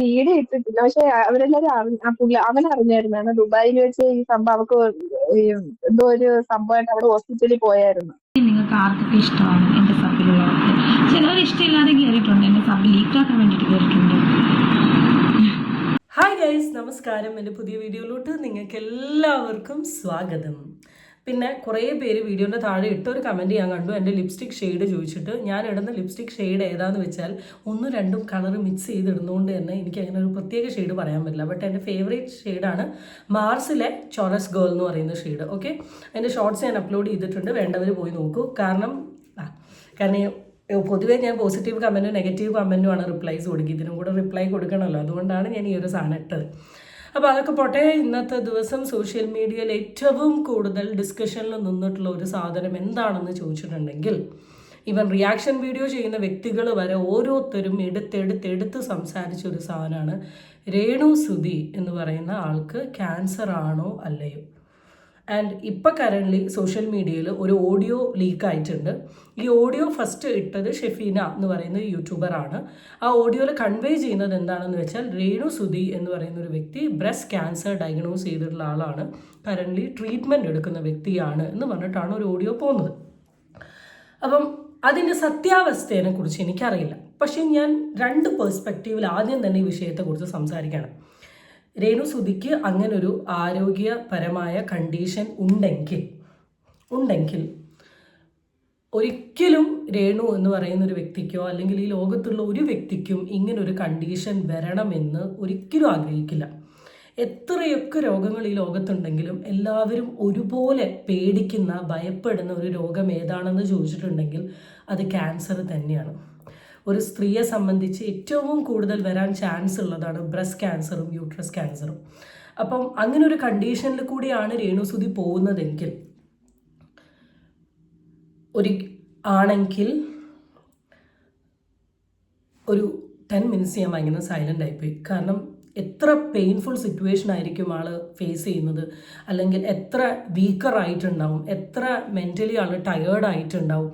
Video ഇട്ടിട്ടില്ല. പക്ഷെ അവരെല്ലാരും അവൻ അറിഞ്ഞായിരുന്നു. ദുബായിൽ വെച്ച് ഈ സംഭവം അവക്ക് ഈ എന്തോ ഒരു സംഭവമായിട്ട് അവിടെ ഹോസ്പിറ്റലിൽ പോയായിരുന്നു. നിങ്ങൾക്ക് ആർക്കൊക്കെ ഇഷ്ടമാണ് എൻ്റെ സബിലുള്ളവർക്ക്? ചിലവർ ഇഷ്ടമില്ലാതെ കയറിയിട്ടുണ്ട്, എൻ്റെ സബ് ലീക്കാക്കാൻ വേണ്ടിയിട്ട് കയറിയിട്ടുണ്ട്. ഹായ് ഗൈസ്, നമസ്കാരം. എൻ്റെ പുതിയ വീഡിയോയിലോട്ട് നിങ്ങൾക്ക് എല്ലാവർക്കും സ്വാഗതം. പിന്നെ കുറേ പേര് വീഡിയോൻ്റെ താഴെ ഇട്ടൊരു കമൻറ്റ് ഞാൻ കണ്ടു, എൻ്റെ ലിപ്സ്റ്റിക് ഷെയ്ഡ് ചോദിച്ചിട്ട്. ഞാൻ ഇടുന്ന ലിപ്സ്റ്റിക് ഷെയ്ഡ് ഏതാണെന്ന് വെച്ചാൽ ഒന്നും രണ്ടും കളർ മിക്സ് ചെയ്തിടുന്നതുകൊണ്ട് തന്നെ എനിക്ക് അങ്ങനെ ഒരു പ്രത്യേക ഷെയ്ഡ് പറയാൻ പറ്റില്ല. ബട്ട് എൻ്റെ ഫേവറേറ്റ് ഷെയ്ഡാണ് മാർസിലെ ചോറസ് ഗേൾ എന്ന് പറയുന്ന ഷെയ്ഡ്. ഓക്കെ, എൻ്റെ ഷോർട്സ് ഞാൻ അപ്ലോഡ് ചെയ്തിട്ടുണ്ട്, വേണ്ടവർ പോയി നോക്കൂ. കാരണം പൊതുവേ ഞാൻ പോസിറ്റീവ് കമൻറ്റും നെഗറ്റീവ് കമൻറ്റുമാണ് റിപ്ലൈസ് കൊടുക്കുക. ഇതിനും കൂടെ റിപ്ലൈ കൊടുക്കണമല്ലോ, അതുകൊണ്ടാണ് ഞാൻ ഈ ഒരു സാധനം ഇട്ടത്. അപ്പോൾ അതൊക്കെ പോട്ടെ. ഇന്നത്തെ ദിവസം സോഷ്യൽ മീഡിയയിൽ ഏറ്റവും കൂടുതൽ ഡിസ്കഷനിൽ നിന്നിട്ടുള്ള ഒരു സാധനം എന്താണെന്ന് ചോദിച്ചിട്ടുണ്ടെങ്കിൽ, ഇവൻ റിയാക്ഷൻ വീഡിയോ ചെയ്യുന്ന വ്യക്തികൾ വരെ ഓരോരുത്തരും എടുത്ത് സംസാരിച്ച ഒരു സാധനമാണ് രേണു സുധി എന്ന് പറയുന്ന ആൾക്ക് ക്യാൻസർ ആണോ അല്ലയോ. ആൻഡ് ഇപ്പം കറൻ്റ്ലി സോഷ്യൽ മീഡിയയിൽ ഒരു ഓഡിയോ ലീക്ക് ആയിട്ടുണ്ട്. ഈ ഓഡിയോ ഫസ്റ്റ് ഇട്ടത് ഷെഫീന എന്ന് പറയുന്ന ഒരു യൂട്യൂബറാണ്. ആ ഓഡിയോയിൽ കൺവേ ചെയ്യുന്നത് എന്താണെന്ന് വെച്ചാൽ, രേണു സുധി എന്ന് പറയുന്ന ഒരു വ്യക്തി ബ്രസ്റ്റ് ക്യാൻസർ ഡയഗ്നോസ് ചെയ്തിട്ടുള്ള ആളാണ്, കറൻ്റ്ലി ട്രീറ്റ്മെൻറ്റ് എടുക്കുന്ന വ്യക്തിയാണ് എന്ന് പറഞ്ഞിട്ടാണ് ഒരു ഓഡിയോ പോകുന്നത്. അപ്പം അതിൻ്റെ സത്യാവസ്ഥയെ കുറിച്ച് എനിക്കറിയില്ല. പക്ഷേ ഞാൻ രണ്ട് പേഴ്സ്പെക്റ്റീവിൽ ആദ്യം തന്നെ ഈ വിഷയത്തെക്കുറിച്ച് സംസാരിക്കുകയാണ്. രേണു സുധിക്ക് അങ്ങനൊരു ആരോഗ്യപരമായ കണ്ടീഷൻ ഉണ്ടെങ്കിൽ ഒരിക്കലും രേണു എന്ന് പറയുന്ന ഒരു വ്യക്തിക്കോ അല്ലെങ്കിൽ ഈ ലോകത്തുള്ള ഒരു വ്യക്തിക്കും ഇങ്ങനൊരു കണ്ടീഷൻ വരണമെന്ന് ഒരിക്കലും ആഗ്രഹിക്കില്ല. എത്രയൊക്കെ രോഗങ്ങൾ ഈ ലോകത്തുണ്ടെങ്കിലും എല്ലാവരും ഒരുപോലെ പേടിക്കുന്ന, ഭയപ്പെടുന്ന ഒരു രോഗം ഏതാണെന്ന് ചോദിച്ചിട്ടുണ്ടെങ്കിൽ അത് ക്യാൻസർ തന്നെയാണ്. ഒരു സ്ത്രീയെ സംബന്ധിച്ച് ഏറ്റവും കൂടുതൽ വരാൻ ചാൻസ് ഉള്ളതാണ് ബ്രസ്റ്റ് ക്യാൻസറും യൂട്രസ് ക്യാൻസറും. അപ്പം അങ്ങനെ ഒരു കണ്ടീഷനിൽ കൂടിയാണ് രേണു സുധി പോകുന്നതെങ്കിൽ ആണെങ്കിൽ ഒരു 10 മിനിറ്റ്സ് ഞാൻ ഭയങ്കര സൈലൻ്റ് ആയിപ്പോയി. കാരണം എത്ര പെയിൻഫുൾ സിറ്റുവേഷൻ ആയിരിക്കും ആൾ ഫേസ് ചെയ്യുന്നത്, അല്ലെങ്കിൽ എത്ര വീക്കറായിട്ടുണ്ടാവും, എത്ര മെൻ്റലി ആൾ ടയേർഡ് ആയിട്ടുണ്ടാവും.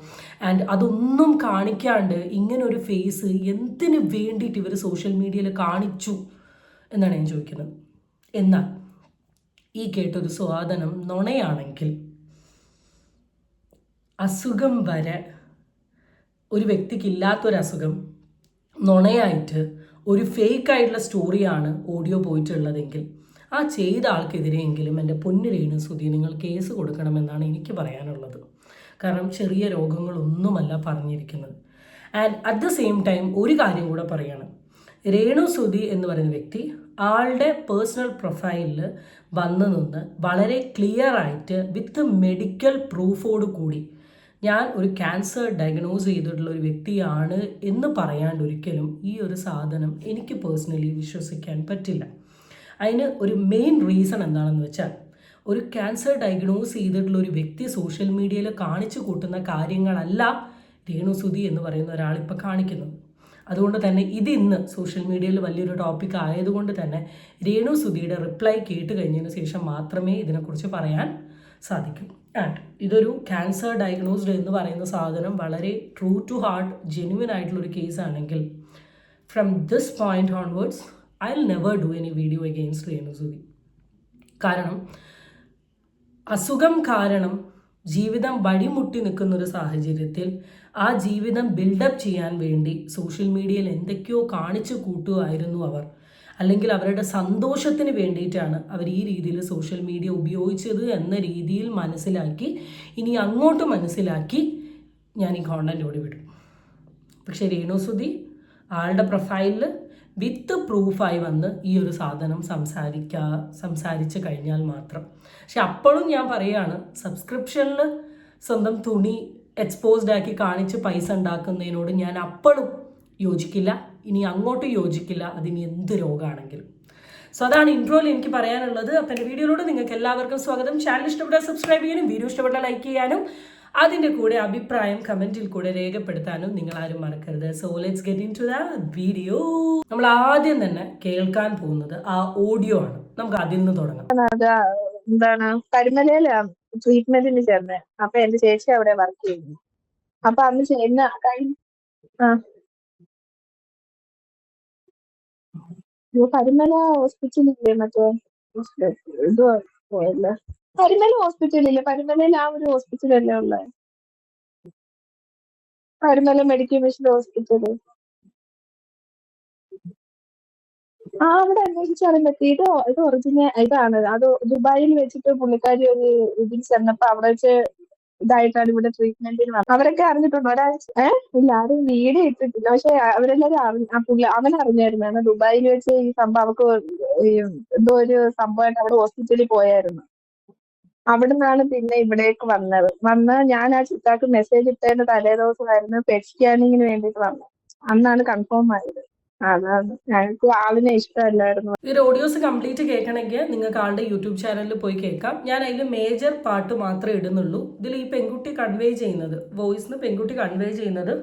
ആൻഡ് അതൊന്നും കാണിക്കാണ്ട് ഇങ്ങനൊരു ഫേസ് എന്തിനു വേണ്ടിയിട്ട് ഇവർ സോഷ്യൽ മീഡിയയിൽ കാണിച്ചു എന്നാണ് ഞാൻ ചോദിക്കുന്നത്. എന്നാൽ ഈ കേട്ടൊരു സ്വാധനം നുണയാണെങ്കിൽ, അസുഖം വരെ ഒരു വ്യക്തിക്കില്ലാത്തൊരസുഖം നുണയായിട്ട് ഒരു ഫേക്ക് ആയിട്ടുള്ള സ്റ്റോറിയാണ് ഓഡിയോ പോയിട്ടുള്ളതെങ്കിൽ, ആ ചെയ്ത ആൾക്കെതിരെയെങ്കിലും എൻ്റെ പൊന്നു രേണു സുധി നിങ്ങൾ കേസ് കൊടുക്കണമെന്നാണ് എനിക്ക് പറയാനുള്ളത്. കാരണം ചെറിയ രോഗങ്ങളൊന്നുമല്ല പറഞ്ഞിരിക്കുന്നത്. And at the same time ഒരു കാര്യം കൂടെ പറയാണ്. രേണു സുധി എന്ന് പറയുന്ന വ്യക്തി ആളുടെ പേഴ്സണൽ പ്രൊഫൈലിൽ വന്നു നിന്ന് വളരെ ക്ലിയർ ആയിട്ട് വിത്ത് മെഡിക്കൽ പ്രൂഫോട് കൂടി ഞാൻ ഒരു ക്യാൻസർ ഡയഗ്നോസ് ചെയ്തിട്ടുള്ള ഒരു വ്യക്തിയാണ് എന്ന് പറയാണ്ട് ഒരിക്കലും ഈ ഒരു സാധനം എനിക്ക് പേഴ്സണലി വിശ്വസിക്കാൻ പറ്റില്ല. അതിന് ഒരു മെയിൻ റീസൺ എന്താണെന്ന് വെച്ചാൽ, ഒരു ക്യാൻസർ ഡയഗ്നോസ് ചെയ്തിട്ടുള്ള ഒരു വ്യക്തി സോഷ്യൽ മീഡിയയിൽ കാണിച്ചു കൂട്ടുന്ന കാര്യങ്ങളല്ല രേണു സുധി എന്ന് പറയുന്ന ഒരാളിപ്പോൾ കാണിക്കുന്നത്. അതുകൊണ്ട് തന്നെ ഇത് ഇന്ന് സോഷ്യൽ മീഡിയയിൽ വലിയൊരു ടോപ്പിക് ആയതുകൊണ്ട് തന്നെ രേണു സുധിയുടെ റിപ്ലൈ കേട്ട് കഴിഞ്ഞതിന് ശേഷം മാത്രമേ ഇതിനെക്കുറിച്ച് പറയാൻ സാധിക്കും. ആൻഡ് ഇതൊരു ക്യാൻസർ ഡയഗ്നോസ്ഡ് എന്ന് പറയുന്ന സാധനം വളരെ ട്രൂ ടു ഹാർട്ട് ജെന്യുവൻ ആയിട്ടുള്ളൊരു കേസാണെങ്കിൽ, from this point onwards I will never do any video against Renu Sudhi. കാരണം അസുഖം കാരണം ജീവിതം വഴിമുട്ടി നിൽക്കുന്നൊരു സാഹചര്യത്തിൽ ആ ജീവിതം ബിൽഡപ്പ് ചെയ്യാൻ വേണ്ടി സോഷ്യൽ മീഡിയയിൽ എന്തൊക്കെയോ കാണിച്ചു കൂട്ടുമായിരുന്നു അവർ, അല്ലെങ്കിൽ അവരുടെ സന്തോഷത്തിന് വേണ്ടിയിട്ടാണ് അവർ ഈ രീതിയിൽ സോഷ്യൽ മീഡിയ ഉപയോഗിച്ചത് എന്ന രീതിയിൽ മനസ്സിലാക്കി, ഇനി അങ്ങോട്ട് മനസ്സിലാക്കി ഞാൻ ഈ കോണ്ടന്റ് ഓടി വിടും. പക്ഷേ രേണു സുധി ആളുടെ പ്രൊഫൈലിൽ വിത്ത് പ്രൂഫായി വന്ന് ഈ ഒരു സാധനം സംസാരിച്ച് കഴിഞ്ഞാൽ മാത്രം. പക്ഷെ അപ്പോഴും ഞാൻ പറയുകയാണ്, സബ്സ്ക്രിപ്ഷനിൽ സ്വന്തം തുണി എക്സ്പോസ്ഡ് ആക്കി കാണിച്ച് പൈസ ഉണ്ടാക്കുന്നതിനോട് ഞാൻ അപ്പോഴും യോജിക്കില്ല, ഇനി അങ്ങോട്ട് യോജിക്കില്ല, അതിന് എന്ത് രോഗമാണെങ്കിലും. സോ അതാണ് ഇൻട്രോയിൽ എനിക്ക് പറയാനുള്ളത്. അപ്പം എൻ്റെ വീഡിയോയിലൂടെ നിങ്ങൾക്ക് എല്ലാവർക്കും സ്വാഗതം. ചാനൽ ഇഷ്ടപ്പെട്ടാൽ സബ്സ്ക്രൈബ് ചെയ്യാനും വീഡിയോ ഇഷ്ടപ്പെട്ടാൽ ലൈക്ക് ചെയ്യാനും അതിൻ്റെ കൂടെ അഭിപ്രായം കമൻറ്റിൽ കൂടെ രേഖപ്പെടുത്താനും നിങ്ങൾ ആരും മറക്കരുത്. So let's get into the video വീഡിയോ. നമ്മൾ ആദ്യം തന്നെ കേൾക്കാൻ പോകുന്നത് ആ ഓഡിയോ ആണ്. നമുക്ക് അതിൽ നിന്ന് തുടങ്ങാം. എന്താണ് കരിമലയില ട്രീറ്റ്മെന്റിന് ചേർന്ന്. അപ്പൊ എന്റെ ചേച്ചി അവിടെ വർക്ക് ചെയ്യുന്നു. അപ്പൊ അന്ന് ചെയ്യുന്ന പരിമല ഹോസ്പിറ്റലില്ലേ മറ്റേ ഇത് പോയല്ലേ? പരിമല ഹോസ്പിറ്റലില്ലേ? പരിമലയിൽ ആ ഒരു ഹോസ്പിറ്റലല്ലേ ഉള്ളത്? Parimala medical mission hospital. അവിടെ അന്വേഷിച്ചറിയാൻ പറ്റി. ഇത് ഒറിജിനൽ ഇതാണ്. അത് ദുബായിൽ വെച്ചിട്ട് പുള്ളിക്കാരി ഒരു ഇതിൽ ചെന്നപ്പോ അവിടെ വെച്ച് ഇതായിട്ടാണ് ഇവിടെ ട്രീറ്റ്മെന്റിന് വന്നത്. അവരൊക്കെ അറിഞ്ഞിട്ടുണ്ടോ? ഒരാഴ്ച ഇല്ല, ആരും വീഡിയോ ഇട്ടിട്ടില്ല. പക്ഷെ അവരെല്ലാരും അവൻ അറിഞ്ഞായിരുന്നു. ദുബായിൽ വെച്ച് ഈ സംഭവം അവർക്ക് ഈ എന്തോ ഒരു സംഭവമായിട്ട് അവിടെ ഹോസ്പിറ്റലിൽ പോയായിരുന്നു. അവിടുന്നാണ് പിന്നെ ഇവിടേക്ക് വന്ന് ഞാൻ ആ ചിത്താക്ക് മെസ്സേജ് ഇട്ടതിന്റെ തലേ ദിവസമായിരുന്നു പെറ്റ് സ്കാനിങ്ങിന് വേണ്ടിയിട്ട് വന്നത്. അന്നാണ് കൺഫേം ആയത്. അതാണ് ഞങ്ങൾക്ക് ആളിനെ ഇഷ്ടമല്ലായിരുന്നു. ഈ ഓഡിയോസ് കംപ്ലീറ്റ് കേൾക്കണമെങ്കിൽ നിങ്ങൾക്ക് ആളുടെ യൂട്യൂബ് ചാനലിൽ പോയി കേൾക്കാം. ഞാൻ അതിൽ മേജർ പാർട്ട് മാത്രമേ ഇടുന്നുള്ളൂ. ഇതിൽ ഈ പെൺകുട്ടി കൺവേ ചെയ്യുന്നത്, വോയിസിന് പെൺകുട്ടി കൺവേ ചെയ്യുന്നത്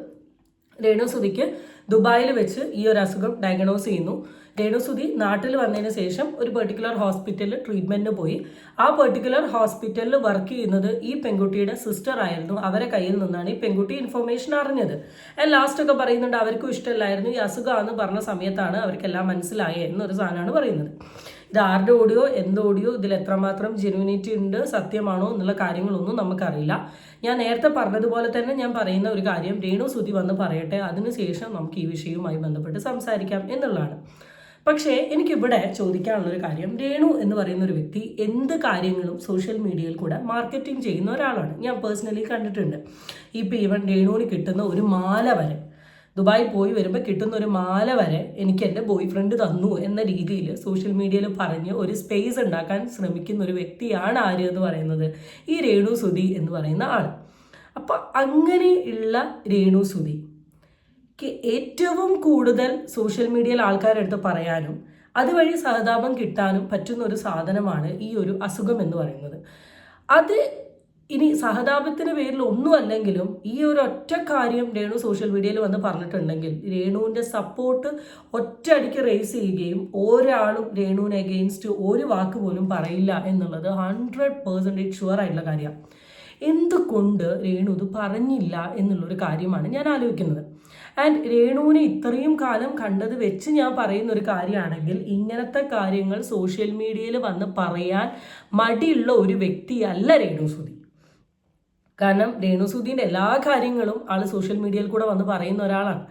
രേണുസുതിക്ക് ദുബായിൽ വെച്ച് ഈ ഒരു അസുഖം ഡയഗ്നോസ് ചെയ്യുന്നു. രേണുസുതി നാട്ടിൽ വന്നതിന് ശേഷം ഒരു പെർട്ടിക്കുലർ ഹോസ്പിറ്റലിൽ ട്രീറ്റ്മെന്റിന് പോയി. ആ പെർട്ടിക്കുലർ ഹോസ്പിറ്റലിൽ വർക്ക് ചെയ്യുന്നത് ഈ പെൺകുട്ടിയുടെ സിസ്റ്റർ ആയിരുന്നു. അവരെ കയ്യിൽ നിന്നാണ് ഈ പെൺകുട്ടി ഇൻഫർമേഷൻ അറിഞ്ഞത്. ലാസ്റ്റ് ഒക്കെ പറയുന്നുണ്ട് അവർക്കും ഇഷ്ടമല്ലായിരുന്നു. ഈ അസുഖമാണെന്ന് പറഞ്ഞ സമയത്താണ് അവർക്കെല്ലാം മനസ്സിലായേ എന്നൊരു സാധനമാണ് പറയുന്നത്. ഇത് ആരുടെ ഓഡിയോ, എന്ത് ഓഡിയോ, ഇതിൽ എത്രമാത്രം ജെന്യൂനിറ്റി ഉണ്ട്, സത്യമാണോ എന്നുള്ള കാര്യങ്ങളൊന്നും നമുക്കറിയില്ല. ഞാൻ നേരത്തെ പറഞ്ഞതുപോലെ തന്നെ ഞാൻ പറയുന്ന ഒരു കാര്യം, രേണുസുതി വന്ന് പറയട്ടെ, അതിനുശേഷം നമുക്ക് ഈ വിഷയവുമായി ബന്ധപ്പെട്ട് സംസാരിക്കാം എന്നുള്ളതാണ്. പക്ഷേ എനിക്കിവിടെ ചോദിക്കാനുള്ളൊരു കാര്യം, രേണു എന്ന് പറയുന്ന ഒരു വ്യക്തി എന്ത് കാര്യങ്ങളും സോഷ്യൽ മീഡിയയിൽ കൂടെ മാർക്കറ്റിംഗ് ചെയ്യുന്ന ഒരാളാണ്. ഞാൻ പേഴ്സണലി കണ്ടിട്ടുണ്ട്. ഇപ്പോൾ ഈവൻ രേണുവിന് കിട്ടുന്ന ഒരു മാല വരെ, ദുബായിൽ പോയി വരുമ്പോൾ കിട്ടുന്ന ഒരു മാല വരെ എനിക്ക് എൻ്റെ ബോയ് ഫ്രണ്ട് തന്നു എന്ന രീതിയിൽ സോഷ്യൽ മീഡിയയിൽ പറഞ്ഞ് ഒരു സ്പേസ് ഉണ്ടാക്കാൻ ശ്രമിക്കുന്ന ഒരു വ്യക്തിയാണ് ആര് എന്ന് പറയുന്നത്, ഈ രേണുസുതി എന്ന് പറയുന്ന ആൾ. അപ്പം അങ്ങനെയുള്ള രേണുസുതി ഏറ്റവും കൂടുതൽ സോഷ്യൽ മീഡിയയിൽ ആൾക്കാരെടുത്ത് പറയാനും അതുവഴി സഹതാപം കിട്ടാനും പറ്റുന്ന ഒരു സാധനമാണ് ഈ ഒരു അസുഖം എന്ന് പറയുന്നത്. അത് ഇനി സഹതാപത്തിന് പേരിൽ ഒന്നും അല്ലെങ്കിലും ഈ ഒരു ഒറ്റ കാര്യം രേണു സോഷ്യൽ മീഡിയയിൽ വന്ന് പറഞ്ഞിട്ടുണ്ടെങ്കിൽ രേണുവിൻ്റെ സപ്പോർട്ട് ഒറ്റയടിക്ക് റേസ് ചെയ്യുകയും ഒരാളും രേണുവിന് അഗെയിൻസ്റ്റ് ഒരു വാക്ക് പോലും പറയില്ല എന്നുള്ളത് 100% ഷുവർ ആയിട്ടുള്ള കാര്യമാണ്. എന്തുകൊണ്ട് രേണു ഇത് പറഞ്ഞില്ല എന്നുള്ളൊരു കാര്യമാണ് ഞാൻ ആലോചിക്കുന്നത്. ആൻഡ് രേണുവിനെ ഇത്രയും കാലം കണ്ടത് വെച്ച് ഞാൻ പറയുന്ന ഒരു കാര്യമാണെങ്കിൽ, ഇങ്ങനത്തെ കാര്യങ്ങൾ സോഷ്യൽ മീഡിയയിൽ വന്ന് പറയാൻ മടിയുള്ള ഒരു വ്യക്തിയല്ല രേണുസുതി. കാരണം രേണുസുതിൻ്റെ എല്ലാ കാര്യങ്ങളും ആൾ സോഷ്യൽ മീഡിയയിൽ കൂടെ വന്ന് പറയുന്ന ഒരാളാണ്.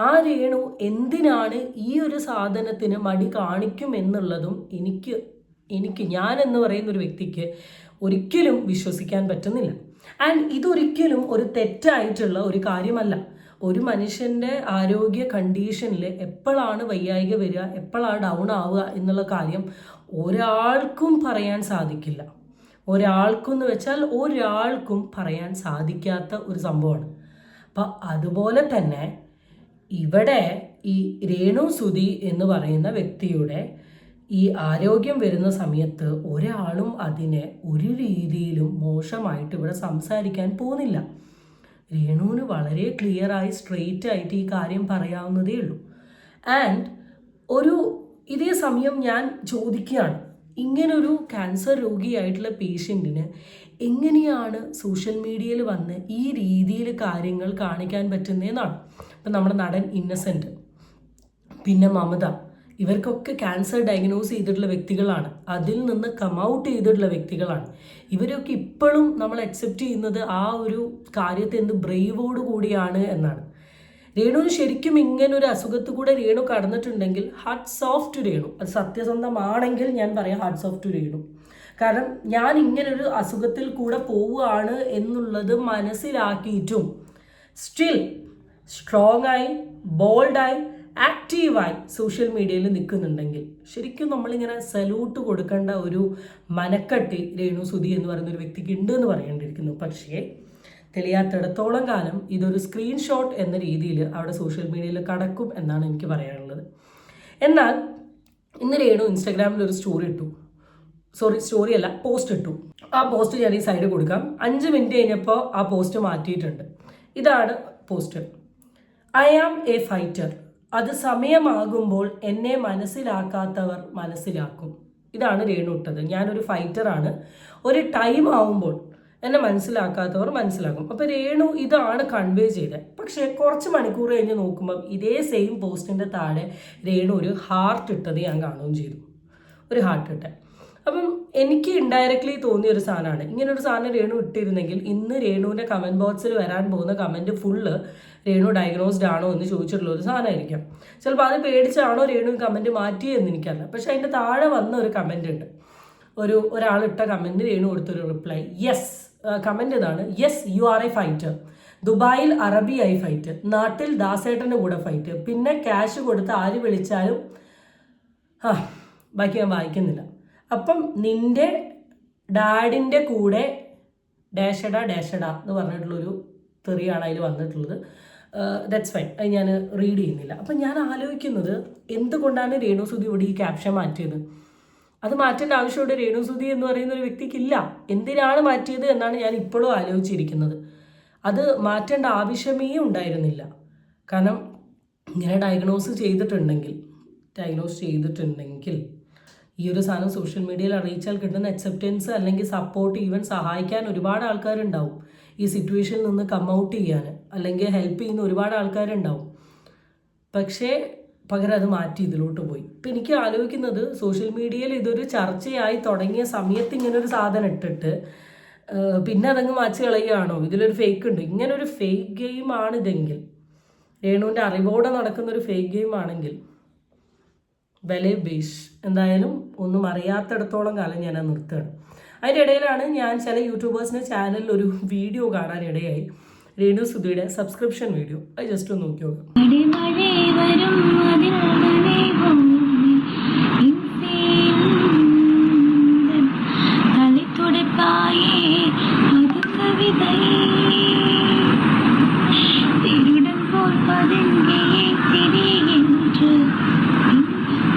ആ രേണു എന്തിനാണ് ഈ ഒരു സാധനത്തിന് മടി കാണിക്കും എന്നുള്ളതും ഞാൻ എന്ന് പറയുന്ന ഒരു വ്യക്തിക്ക് ഒരിക്കലും വിശ്വസിക്കാൻ പറ്റുന്നില്ല. ആൻഡ് ഇതൊരിക്കലും ഒരു തെറ്റായിട്ടുള്ള ഒരു കാര്യമല്ല. ഒരു മനുഷ്യൻ്റെ ആരോഗ്യ കണ്ടീഷനിൽ എപ്പോഴാണ് വയ്യായിക വരിക, എപ്പോഴാണ് ഡൗൺ ആവുക എന്നുള്ള കാര്യം ഒരാൾക്കും പറയാൻ സാധിക്കില്ല. ഒരാൾക്കെന്ന് വെച്ചാൽ ഒരാൾക്കും പറയാൻ സാധിക്കാത്ത ഒരു സംഭവമാണ്. അപ്പം അതുപോലെ തന്നെ ഇവിടെ ഈ രേണുസുതി എന്ന് പറയുന്ന വ്യക്തിയുടെ ഈ ആരോഗ്യം വരുന്ന സമയത്ത് ഒരാളും അതിനെ ഒരു രീതിയിലും മോശമായിട്ട് ഇവിടെ സംസാരിക്കാൻ പോകുന്നില്ല. രേണുവിന് വളരെ ക്ലിയറായി സ്ട്രെയിറ്റ് ആയിട്ട് ഈ കാര്യം പറയാവുന്നതേ ഉള്ളൂ. ആൻഡ് ഇതേ സമയം ഞാൻ ചോദിക്കുകയാണ്, ഇങ്ങനൊരു ക്യാൻസർ രോഗിയായിട്ടുള്ള പേഷ്യൻറ്റിന് എങ്ങനെയാണ് സോഷ്യൽ മീഡിയയിൽ വന്ന് ഈ രീതിയിൽ കാര്യങ്ങൾ കാണിക്കാൻ പറ്റുന്നതെന്നാണ്. ഇപ്പം നമ്മുടെ നടൻ ഇന്നസെൻറ്റ്, പിന്നെ മമത, ഇവർക്കൊക്കെ ക്യാൻസർ ഡയഗ്നോസ് ചെയ്തിട്ടുള്ള വ്യക്തികളാണ്. അതിൽ നിന്ന് കം ഔട്ട് ചെയ്തിട്ടുള്ള വ്യക്തികളാണ്. ഇവരൊക്കെ ഇപ്പോഴും നമ്മൾ അക്സെപ്റ്റ് ചെയ്യുന്നത് ആ ഒരു കാര്യത്തെ എന്ത് ബ്രേവോട് കൂടിയാണ് എന്നാണ്. രേണുവിന് ശരിക്കും ഇങ്ങനൊരു അസുഖത്ത് കൂടെ രേണു കടന്നിട്ടുണ്ടെങ്കിൽ ഹാർട്ട്സ് ഓഫ് ടു രേണു. അത് സത്യസന്ധമാണെങ്കിൽ ഞാൻ പറയാം ഹാർട്ട്സ് ഓഫ് ടു രേണു. കാരണം ഞാൻ ഇങ്ങനൊരു അസുഖത്തിൽ കൂടെ പോവുകയാണ് എന്നുള്ളത് മനസ്സിലാക്കിയിട്ടും സ്റ്റിൽ സ്ട്രോങ് ആയി, ബോൾഡായി, ആക്റ്റീവായി സോഷ്യൽ മീഡിയയിൽ നിൽക്കുന്നുണ്ടെങ്കിൽ ശരിക്കും നമ്മളിങ്ങനെ സല്യൂട്ട് കൊടുക്കേണ്ട ഒരു മനക്കെട്ടി രേണുസുതി എന്ന് പറയുന്നൊരു വ്യക്തിക്ക് ഉണ്ട് എന്ന് പറയേണ്ടിയിരിക്കുന്നു. പക്ഷേ തെളിയാത്തിടത്തോളം കാലം ഇതൊരു സ്ക്രീൻഷോട്ട് എന്ന രീതിയിൽ അവിടെ സോഷ്യൽ മീഡിയയിൽ കടക്കും എന്നാണ് എനിക്ക് പറയാനുള്ളത്. എന്നാൽ ഇന്ന് രേണു ഇൻസ്റ്റാഗ്രാമിൽ ഒരു പോസ്റ്റ് ഇട്ടു. ആ പോസ്റ്റ് ഞാൻ ഈ സൈഡ് കൊടുക്കാം. 5 മിനിറ്റ് കഴിഞ്ഞപ്പോൾ ആ പോസ്റ്റ് മാറ്റിയിട്ടുണ്ട്. ഇതാണ് post. I am a fighter. അത് സമയമാകുമ്പോൾ എന്നെ മനസ്സിലാക്കാത്തവർ മനസ്സിലാക്കും. ഇതാണ് രേണു ഇട്ടത്. ഞാനൊരു ഫൈറ്ററാണ്. ഒരു ടൈം ആവുമ്പോൾ എന്നെ മനസ്സിലാക്കാത്തവർ മനസ്സിലാക്കും. അപ്പോൾ രേണു ഇതാണ് കൺവേ ചെയ്തത്. പക്ഷേ കുറച്ച് മണിക്കൂർ കഴിഞ്ഞ് നോക്കുമ്പം ഇതേ സെയിം പോസ്റ്റിൻ്റെ താഴെ രേണു ഒരു ഹാർട്ട് ഇട്ടത് ഞാൻ കാണുകയും ചെയ്തു. ഒരു ഹാർട്ട് ഇട്ട്. അപ്പം എനിക്ക് ഇൻഡയറക്ട്ലി തോന്നിയ ഒരു സാധനമാണ്, ഇങ്ങനൊരു സാധനം രേണു ഇട്ടിരുന്നെങ്കിൽ ഇന്ന് രേണുവിൻ്റെ കമൻറ്റ് ബോക്സിൽ വരാൻ പോകുന്ന കമൻറ്റ് ഫുള്ള് രേണു ഡയഗ്നോസ്ഡ് ആണോ എന്ന് ചോദിച്ചിട്ടുള്ള ഒരു സാധനമായിരിക്കാം. ചിലപ്പോൾ അത് പേടിച്ചാണോ രേണു കമൻറ്റ് മാറ്റിയെന്ന് എനിക്കറിയില്ല. പക്ഷേ അതിൻ്റെ താഴെ വന്ന ഒരു കമൻറ്റ് ഉണ്ട്. ഒരാളിട്ട കമൻറ്റ് രേണു കൊടുത്തൊരു റിപ്ലൈ. യെസ്, കമൻറ്റ് ഇതാണ്: yes you are A fighter. ദുബായിൽ അറബി ആയി ഫൈറ്റ്, നാട്ടിൽ ദാസേട്ടൻ്റെ കൂടെ ഫൈറ്റ്, പിന്നെ ക്യാഷ് കൊടുത്ത് ആര് വിളിച്ചാലും ബാക്കി ഞാൻ വായിക്കുന്നില്ല. അപ്പം നിൻ്റെ ഡാഡിൻ്റെ കൂടെ ഡാഷഡ എന്ന് പറഞ്ഞിട്ടുള്ളൊരു തെറിയാണ് അതിൽ വന്നിട്ടുള്ളത്. ദാറ്റ്സ് ഫൈൻ, അത് ഞാൻ റീഡ് ചെയ്യുന്നില്ല. അപ്പം ഞാൻ ആലോചിക്കുന്നത് എന്തുകൊണ്ടാണ് രേണു സുധി ഇവിടെ ഈ ക്യാപ്ഷൻ മാറ്റിയത്? അത് മാറ്റേണ്ട ആവശ്യമുണ്ട് രേണു സുധി എന്ന് പറയുന്ന ഒരു വ്യക്തിക്കില്ല. എന്തിനാണ് മാറ്റിയത് എന്നാണ് ഞാൻ ഇപ്പോഴും ആലോചിച്ചിരിക്കുന്നത്. അത് മാറ്റേണ്ട ആവശ്യമേ ഉണ്ടായിരുന്നില്ല. കാരണം ഇങ്ങനെ ഡയഗ്നോസ് ചെയ്തിട്ടുണ്ടെങ്കിൽ ഈ ഒരു സാധനം സോഷ്യൽ മീഡിയയിൽ അറിയിച്ചാൽ കിട്ടുന്ന അക്സെപ്റ്റൻസ് അല്ലെങ്കിൽ സപ്പോർട്ട്, ഈവൻ സഹായിക്കാൻ ഒരുപാട് ആൾക്കാരുണ്ടാവും. ഈ സിറ്റുവേഷനിൽ നിന്ന് കം ഔട്ട് ചെയ്യാൻ അല്ലെങ്കിൽ ഹെൽപ്പ് ചെയ്യുന്ന ഒരുപാട് ആൾക്കാരുണ്ടാവും. പക്ഷേ പകരം അത് മാറ്റി ഇതിലോട്ട് പോയി. ഇപ്പം എനിക്ക് ആലോചിക്കുന്നത്, സോഷ്യൽ മീഡിയയിൽ ഇതൊരു ചർച്ചയായി തുടങ്ങിയ സമയത്ത് ഇങ്ങനൊരു സാധനം ഇട്ടിട്ട് പിന്നെ അതങ്ങ് മാച്ച് കളയുകയാണോ? ഇതിലൊരു ഫേക്ക് ഉണ്ട്. ഇങ്ങനൊരു ഫേക്ക് ഗെയിം ആണിതെങ്കിൽ, രേണുവിൻ്റെ അറിവോടെ നടക്കുന്നൊരു ഫേക്ക് ഗെയിം ആണെങ്കിൽ ബലേ ബേഷ്. എന്തായാലും ഒന്നും അറിയാത്തിടത്തോളം കാലം ഞാൻ അത് നിർത്തുകയാണ്. അതിൻ്റെ ഇടയിലാണ് ഞാൻ ചില യൂട്യൂബേഴ്സിൻ്റെ ചാനലിൽ ഒരു വീഡിയോ കാണാനിടയായി, രേണു സുധിയുടെ സബ്സ്ക്രിപ്ഷൻ വീഡിയോ. അത് ജസ്റ്റ് ഒന്ന് നോക്കി നോക്കാം.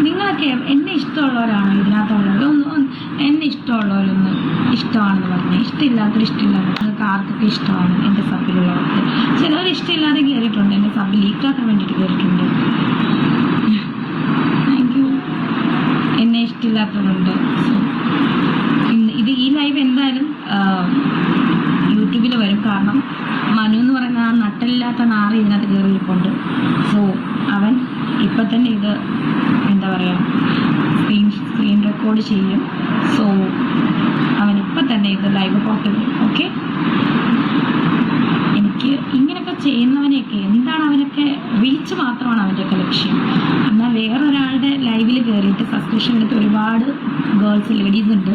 നിങ്ങളൊക്കെ എന്നെ ഇഷ്ടമുള്ളവരാണോ ഇതിനകത്തുള്ളത്? എന്നെ ഇഷ്ടമുള്ളവരൊന്ന് ഇഷ്ടമാണെന്ന് പറഞ്ഞാൽ, ഇഷ്ടമില്ലാത്തൊരു ഇഷ്ടമില്ലാത്ത നിങ്ങൾക്ക് ആർക്കൊക്കെ ഇഷ്ടമാണ് എൻ്റെ സബിലുള്ളവർക്ക്? ചിലവർ ഇഷ്ടമില്ലാതെ കയറിയിട്ടുണ്ട്, എൻ്റെ സബ് ലീക്കാക്കാൻ വേണ്ടിയിട്ട് കയറിയിട്ടുണ്ട്. Thank you. എന്നെ ഇഷ്ടമില്ലാത്തവരുണ്ട്. സോ ഇത് ഈ ലൈവ് എന്തായാലും യൂട്യൂബിൽ വരും. കാരണം മനു എന്ന് പറയുന്ന ആ നട്ടലില്ലാത്ത നാറ് ഇതിനകത്ത് കയറിയിരിപ്പുണ്ട്. സോ അവൻ ഇപ്പം തന്നെ ഇത് എന്താ പറയുക, സ്ക്രീൻ റെക്കോർഡ് ചെയ്യും. സോ അവൻ ഇപ്പം തന്നെ ഇത് ലൈവ് പുറത്ത് വരും. ഓക്കെ, എനിക്ക് ഇങ്ങനെയൊക്കെ ചെയ്യുന്നവനെയൊക്കെ എന്താണ്, അവനൊക്കെ റീച്ച് മാത്രമാണ് അവൻ്റെയൊക്കെ ലക്ഷ്യം. എന്നാൽ വേറൊരാളുടെ ലൈവിൽ കയറിയിട്ട് സബ്സ്ക്രിപ്ഷൻ എടുത്ത് ഒരുപാട് ലേഡീസ് ഉണ്ട്.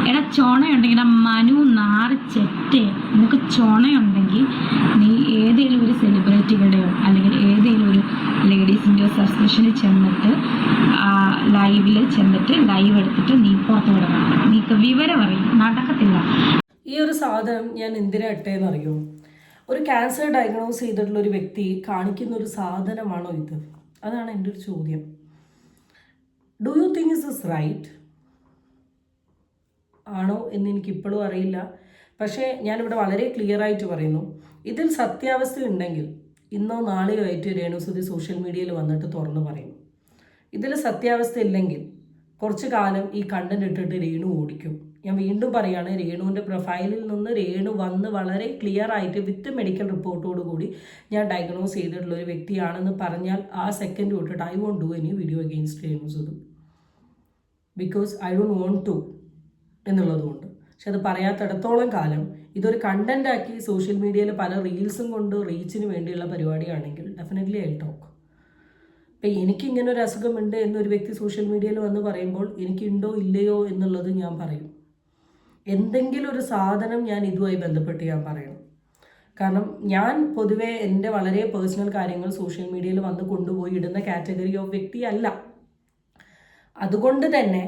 എടാ ചുണയുണ്ടെങ്കിൽ മനു നാറ് ചെറ്റേ, നിനക്ക് ചുണയുണ്ടെങ്കിൽ നീ ഏതെങ്കിലും ഒരു സെലിബ്രിറ്റികളുടെയോ അല്ലെങ്കിൽ ഏതെങ്കിലും ഒരു ലേഡീസിൻ്റെയോ സബ്സ്ക്രിപ്ഷനിൽ ചെന്നിട്ട് ലൈവിൽ ചെന്നിട്ട് ലൈവ് എടുത്തിട്ട് നീ പുറത്തു വിടണം. നീക്ക് വിവരം അറിയും, നടക്കത്തില്ല. ഈ ഒരു സാധനം ഞാൻ എന്തിനാ ഇട്ടേന്ന് അറിയോ? ഒരു ക്യാൻസർ ഡയഗ്നോസ് ചെയ്തിട്ടുള്ള ഒരു വ്യക്തി കാണിക്കുന്ന ഒരു സാധനമാണോ ഇത്? അതാണ് എൻ്റെ ഒരു ചോദ്യം. Do you think is this right ആണോ എന്ന് എനിക്കിപ്പോഴും അറിയില്ല. പക്ഷേ ഞാനിവിടെ വളരെ ക്ലിയർ ആയിട്ട് പറയുന്നു, ഇതിൽ സത്യാവസ്ഥ ഉണ്ടെങ്കിൽ ഇന്നോ നാളെയോ ആയിട്ട് രേണു സുധി സോഷ്യൽ മീഡിയയിൽ വന്നിട്ട് തുറന്നു പറയും. ഇതിൽ സത്യാവസ്ഥ ഇല്ലെങ്കിൽ കുറച്ച് കാലം ഈ കണ്ടന്റ് ഇട്ടിട്ട് രേണു ഓടിക്കും. ഞാൻ വീണ്ടും പറയുകയാണ്, രേണുവിൻ്റെ പ്രൊഫൈലിൽ നിന്ന് രേണു വന്ന് വളരെ ക്ലിയർ ആയിട്ട് വിത്ത് മെഡിക്കൽ റിപ്പോർട്ടോട് കൂടി ഞാൻ ഡയഗ്നോസ് ചെയ്തിട്ടുള്ള ഒരു വ്യക്തിയാണെന്ന് പറഞ്ഞാൽ ആ സെക്കൻഡ് തൊട്ടിട്ട് I won't do any video against Renu Sudhi, because I don't want to എന്നുള്ളതുകൊണ്ട്. പക്ഷെ അത് പറയാത്തിടത്തോളം കാലം ഇതൊരു കണ്ടന്റ് ആക്കി സോഷ്യൽ മീഡിയയിൽ പല റീൽസും കൊണ്ട് റീച്ചിന് വേണ്ടിയുള്ള പരിപാടിയാണെങ്കിൽ ഡെഫിനറ്റ്ലി ഐ ടോക്ക്. ഇപ്പം എനിക്കിങ്ങനെ ഒരു അസുഖമുണ്ട് എന്നൊരു വ്യക്തി സോഷ്യൽ മീഡിയയിൽ വന്ന് പറയുമ്പോൾ എനിക്കുണ്ടോ ഇല്ലയോ എന്നുള്ളത് ഞാൻ പറയും. എന്തെങ്കിലും ഒരു സാധനം ഞാൻ ഇതുമായി ബന്ധപ്പെട്ട് ഞാൻ പറയണം. കാരണം ഞാൻ പൊതുവേ എൻ്റെ വളരെ പേഴ്സണൽ കാര്യങ്ങൾ സോഷ്യൽ മീഡിയയിൽ വന്ന് കൊണ്ടുപോയി ഇടുന്ന കാറ്റഗറി ഓഫ് വ്യക്തിയല്ല. അതുകൊണ്ട് തന്നെ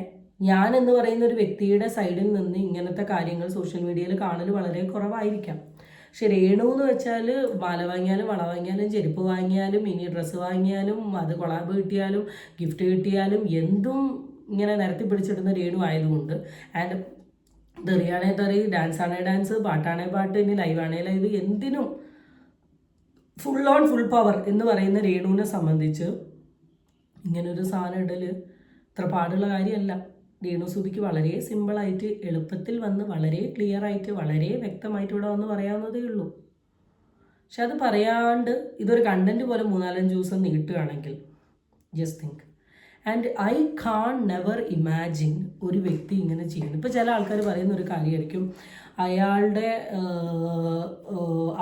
ഞാൻ എന്ന് പറയുന്ന ഒരു വ്യക്തിയുടെ സൈഡിൽ നിന്ന് ഇങ്ങനത്തെ കാര്യങ്ങൾ സോഷ്യൽ മീഡിയയിൽ കാണൽ വളരെ കുറവായിരിക്കാം. പക്ഷെ രേണു എന്ന് വെച്ചാൽ മാല വാങ്ങിയാലും വള വാങ്ങിയാലും ചെരുപ്പ് വാങ്ങിയാലും ഇനി ഡ്രസ്സ് വാങ്ങിയാലും അത് കൊളാബ് കിട്ടിയാലും ഗിഫ്റ്റ് കിട്ടിയാലും എന്തും ഇങ്ങനെ നിരത്തി പിടിച്ചിടുന്ന രേണു ആയതുകൊണ്ട്, ആൻഡ് തെറിയാണേ തെറി, ഡാൻസ് ആണേ ഡാൻസ്, പാട്ടാണേ പാട്ട്, ഇനി ലൈവാണേ ലൈവ്, എന്തിനും ഫുൾ ഓൺ ഫുൾ പവർ എന്ന് പറയുന്ന രേണുവിനെ സംബന്ധിച്ച് ഇങ്ങനൊരു സാധനം ഇടൽ ഇത്ര പാടുള്ള കാര്യമല്ല. രേണുസുതിക്ക് വളരെ സിമ്പിളായിട്ട് എളുപ്പത്തിൽ വന്ന് വളരെ ക്ലിയർ ആയിട്ട് വളരെ വ്യക്തമായിട്ട് ഇവിടെ വന്ന് പറയാവുന്നതേ ഉള്ളൂ. പക്ഷെ അത് പറയാണ്ട് ഇതൊരു കണ്ടന്റ് പോലെ 3-4 ദിവസം നീട്ടുകയാണെങ്കിൽ just think. And I can never imagine ഒരു വ്യക്തി ഇങ്ങനെ ചെയ്യുന്നു. ഇപ്പോൾ ചില ആൾക്കാർ പറയുന്ന ഒരു കാര്യമായിരിക്കും, അയാളുടെ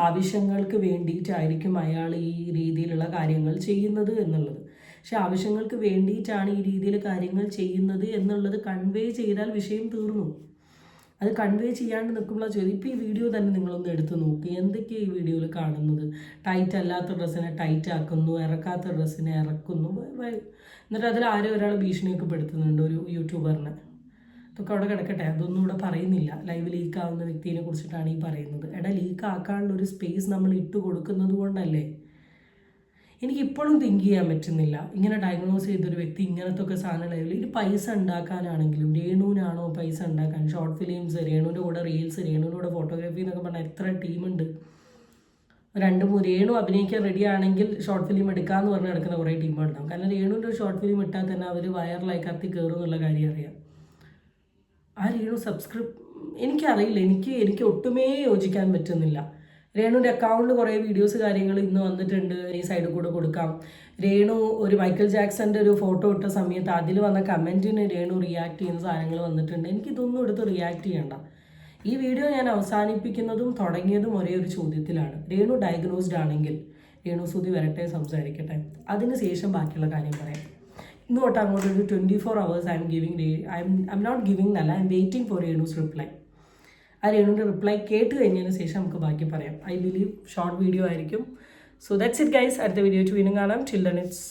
ആവശ്യങ്ങൾക്ക് വേണ്ടിയിട്ടായിരിക്കും അയാൾ ഈ രീതിയിലുള്ള കാര്യങ്ങൾ ചെയ്യുന്നത് എന്നുള്ളത്. പക്ഷെ ആവശ്യങ്ങൾക്ക് വേണ്ടിയിട്ടാണ് ഈ രീതിയിൽ കാര്യങ്ങൾ ചെയ്യുന്നത് എന്നുള്ളത് കൺവേ ചെയ്താൽ വിഷയം തീർന്നു. അത് കൺവേ ചെയ്യാണ്ട് നിൽക്കുമ്പോൾ ചോദ്യം. ഇപ്പോൾ ഈ വീഡിയോ തന്നെ നിങ്ങളൊന്ന് എടുത്ത് നോക്കി, എന്തൊക്കെയാണ് ഈ വീഡിയോയിൽ കാണുന്നത്? ടൈറ്റ് അല്ലാത്ത ഡ്രസ്സിനെ ടൈറ്റ് ആക്കുന്നു, ഇറക്കാത്ത ഡ്രസ്സിനെ ഇറക്കുന്നു, എന്നിട്ട് അതിൽ ആരും ഒരാൾ ഭീഷണിയൊക്കെ പെടുത്തുന്നുണ്ട്, ഒരു യൂട്യൂബറിനെ. ഇതൊക്കെ അവിടെ കിടക്കട്ടെ, അതൊന്നും ഇവിടെ പറയുന്നില്ല. ലൈവ് ലീക്കാവുന്ന വ്യക്തിയെ കുറിച്ചിട്ടാണ് ഈ പറയുന്നത്. ലീക്ക് ആക്കാനുള്ള ഒരു സ്പേസ് നമ്മൾ ഇട്ട് കൊടുക്കുന്നത് കൊണ്ടല്ലേ. എനിക്കിപ്പോഴും തിങ്ക് ചെയ്യാൻ പറ്റുന്നില്ല, ഇങ്ങനെ ഡയഗ്നോസ് ചെയ്തൊരു വ്യക്തി ഇങ്ങനത്തെ ഒക്കെ സാധനം ലൈവിൽ ഇത് പൈസ ഉണ്ടാക്കാനാണെങ്കിലും രേണുവിനാണോ പൈസ ഉണ്ടാക്കാൻ? ഷോർട്ട് ഫിലിംസ്, രേണുവിൻ്റെ കൂടെ റീൽസ്, രേണുവിൻ്റെ കൂടെ ഫോട്ടോഗ്രാഫി എന്നൊക്കെ പറഞ്ഞാൽ എത്ര ടീമുണ്ട്. രേണു അഭിനയിക്കാൻ റെഡി ആണെങ്കിൽ ഷോർട്ട് ഫിലിം എടുക്കാമെന്ന് പറഞ്ഞ് നടക്കുന്ന കുറേ ടീമുണ്ടാവും. കാരണം രേണുവിൻ്റെ ഒരു ഷോർട്ട് ഫിലിം ഇട്ടാൽ തന്നെ അവർ വയറിലായി കത്തി കയറും എന്നുള്ള കാര്യം അറിയാം. ആ രേണു എനിക്കറിയില്ല, എനിക്ക് ഒട്ടുമേ യോജിക്കാൻ പറ്റുന്നില്ല. രേണുവിൻ്റെ അക്കൗണ്ടിൽ കുറേ വീഡിയോസ് കാര്യങ്ങൾ ഇന്ന് വന്നിട്ടുണ്ട്, ഈ സൈഡിൽ കൂടെ കൊടുക്കാം. രേണു ഒരു മൈക്കിൾ ജാക്സൻ്റെ ഒരു ഫോട്ടോ ഇട്ട സമയത്ത് അതിൽ വന്ന കമൻറ്റിന് രേണു റിയാക്ട് ചെയ്യുന്ന സാധനങ്ങൾ വന്നിട്ടുണ്ട്. എനിക്കിതൊന്നും എടുത്ത് റിയാക്ട് ചെയ്യണ്ട. ഈ വീഡിയോ ഞാൻ അവസാനിപ്പിക്കുന്നതും തുടങ്ങിയതും ഒരേ ഒരു ചോദ്യത്തിലാണ്. രേണു ഡയഗ്നോസ്ഡ് ആണെങ്കിൽ രേണുസുതി വരട്ടെ, സംസാരിക്കട്ടെ, അതിനുശേഷം ബാക്കിയുള്ള കാര്യം പറയാം. ഇന്ന് തൊട്ട് അങ്ങോട്ട് ഒരു 24 hours I am not giving എന്നല്ല, I am waiting for Renu's reply. ആ രേണുവിൻ്റെ റിപ്ലൈ കേട്ട് കഴിഞ്ഞതിന് ശേഷം നമുക്ക് ബാക്കി പറയാം. ഐ ബിലീവ് ഷോർട്ട് വീഡിയോ ആയിരിക്കും. So that's it guys. അടുത്ത വീഡിയോ വീണ്ടും കാണാം. Till then it's